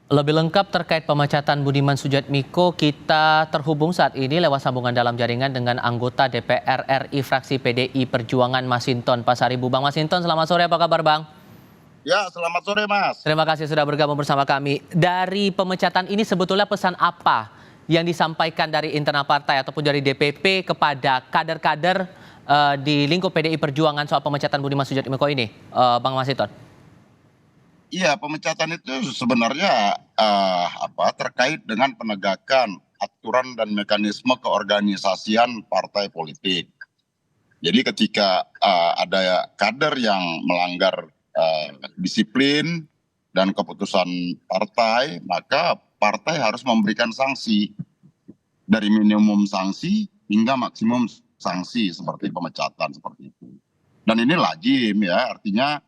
Lebih lengkap terkait pemecatan Budiman Sujatmiko, kita terhubung saat ini lewat sambungan dalam jaringan dengan anggota DPR RI fraksi PDI Perjuangan Masinton Pasaribu. Bang Masinton, selamat sore, apa kabar Bang? Ya, selamat sore Mas. Terima kasih sudah bergabung bersama kami. Dari pemecatan ini sebetulnya pesan apa yang disampaikan dari internal partai ataupun dari DPP kepada kader-kader di lingkup PDI Perjuangan soal pemecatan Budiman Sujatmiko ini, Bang Masinton? Iya, pemecatan itu sebenarnya terkait dengan penegakan aturan dan mekanisme keorganisasian partai politik. Jadi ketika ada kader yang melanggar disiplin dan keputusan partai, maka partai harus memberikan sanksi dari minimum sanksi hingga maksimum sanksi seperti pemecatan seperti itu. Dan ini lazim ya, artinya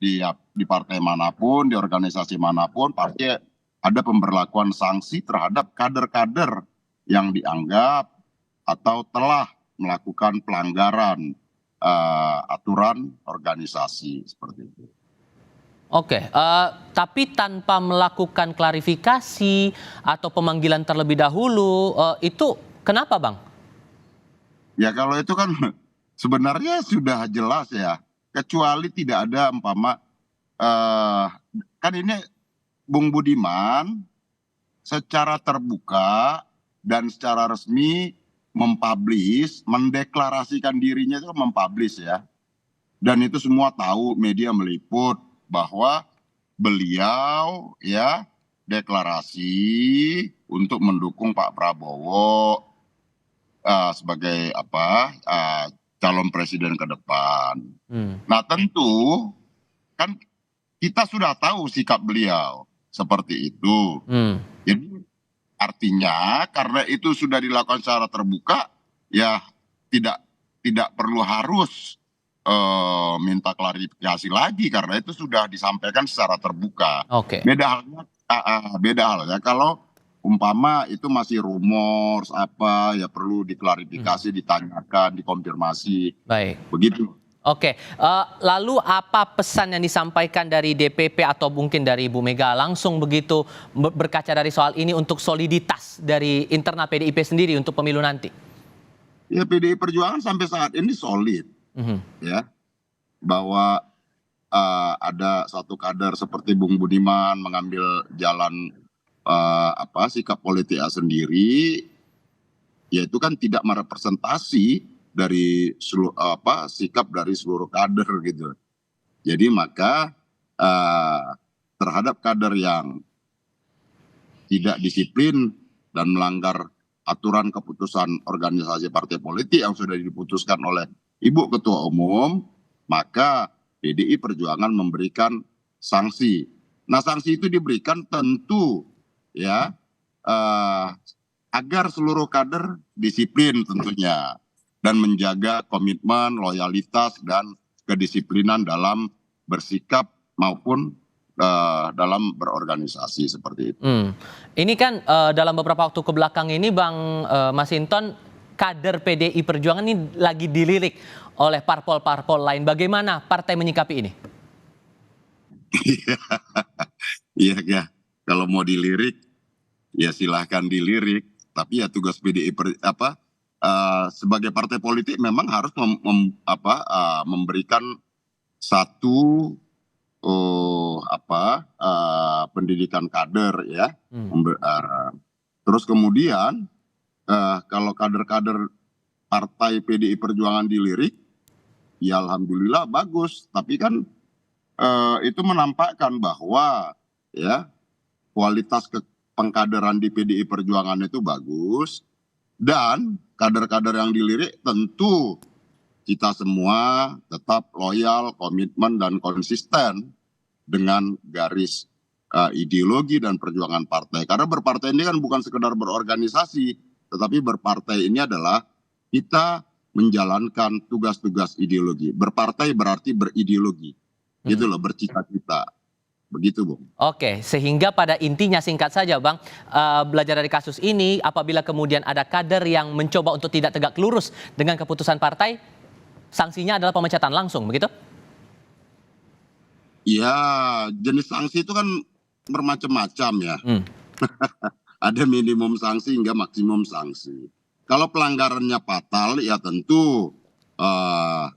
di partai manapun, di organisasi manapun, pasti ada pemberlakuan sanksi terhadap kader-kader yang dianggap atau telah melakukan pelanggaran aturan organisasi seperti itu. Oke, tapi tanpa melakukan klarifikasi atau pemanggilan terlebih dahulu, itu kenapa Bang? Ya kalau itu kan sebenarnya sudah jelas ya, kecuali tidak ada kan ini Bung Budiman secara terbuka dan secara resmi mendeklarasikan dirinya itu mempublish ya. Dan itu semua tahu, media meliput bahwa beliau ya deklarasi untuk mendukung Pak Prabowo sebagai calon presiden ke depan. Nah tentu kan kita sudah tahu sikap beliau seperti itu. Jadi artinya karena itu sudah dilakukan secara terbuka, ya tidak perlu harus minta klarifikasi lagi karena itu sudah disampaikan secara terbuka. Oke. Beda halnya kalau umpama itu masih rumor ya perlu diklarifikasi, ditanyakan, dikonfirmasi. Baik. Begitu. Oke, lalu apa pesan yang disampaikan dari DPP atau mungkin dari Ibu Mega langsung begitu berkaca dari soal ini untuk soliditas dari internal PDIP sendiri untuk pemilu nanti? Ya PDI Perjuangan sampai saat ini solid, ya bahwa ada satu kader seperti Bung Budiman mengambil jalan sikap politiknya sendiri, yaitu kan tidak merepresentasi dari sikap dari seluruh kader gitu. Jadi maka terhadap kader yang tidak disiplin dan melanggar aturan keputusan organisasi partai politik yang sudah diputuskan oleh Ibu Ketua Umum, maka PDI Perjuangan memberikan sanksi. Nah sanksi itu diberikan tentu ya agar seluruh kader disiplin tentunya dan menjaga komitmen, loyalitas, dan kedisiplinan dalam bersikap maupun dalam berorganisasi seperti itu. Ini kan dalam beberapa waktu kebelakang ini Bang Masinton, kader PDI Perjuangan ini lagi dilirik oleh parpol-parpol lain. Bagaimana partai menyikapi ini? Iya, kalau mau dilirik, ya silahkan dilirik. Tapi ya tugas PDI sebagai partai politik memang harus memberikan satu pendidikan kader ya. Terus kemudian kalau kader-kader partai PDI Perjuangan dilirik, ya alhamdulillah bagus. Tapi kan itu menampakkan bahwa ya kualitas pengkaderan di PDI Perjuangan itu bagus. Dan kader-kader yang dilirik tentu kita semua tetap loyal, komitmen, dan konsisten dengan garis ideologi dan perjuangan partai. Karena berpartai ini kan bukan sekedar berorganisasi, tetapi berpartai ini adalah kita menjalankan tugas-tugas ideologi. Berpartai berarti berideologi. Gitu loh, bercita-cita. Begitu, Bung. Oke, sehingga pada intinya singkat saja Bang, belajar dari kasus ini, apabila kemudian ada kader yang mencoba untuk tidak tegak lurus dengan keputusan partai, sanksinya adalah pemecatan langsung, begitu? Ya, jenis sanksi itu kan bermacam-macam ya. Hmm. Ada minimum sanksi hingga maksimum sanksi. Kalau pelanggarannya fatal ya tentu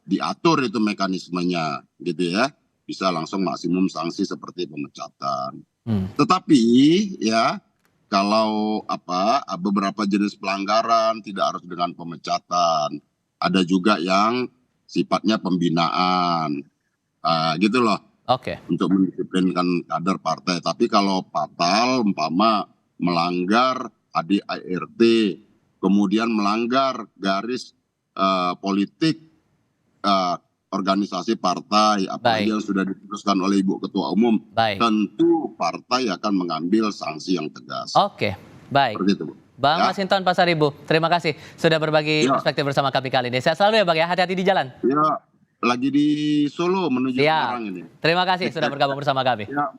diatur itu mekanismenya gitu ya. Bisa langsung maksimum sanksi seperti pemecatan. Tetapi ya kalau beberapa jenis pelanggaran tidak harus dengan pemecatan. Ada juga yang sifatnya pembinaan. Gitu loh. Oke. Untuk mendisiplinkan kader partai. Tapi kalau fatal umpama melanggar ADART, kemudian melanggar garis politik organisasi partai, apalagi yang sudah diputuskan oleh Ibu Ketua Umum, tentu partai akan mengambil sanksi yang tegas. Oke, baik. Seperti itu, Bu. Bang Masinton Pasaribu, terima kasih sudah berbagi perspektif bersama kami kali ini. Sehat selalu ya Bang ya, hati-hati di jalan. Ya, lagi di Solo menuju Semarang ini. Terima kasih sudah bergabung bersama kami. Ya.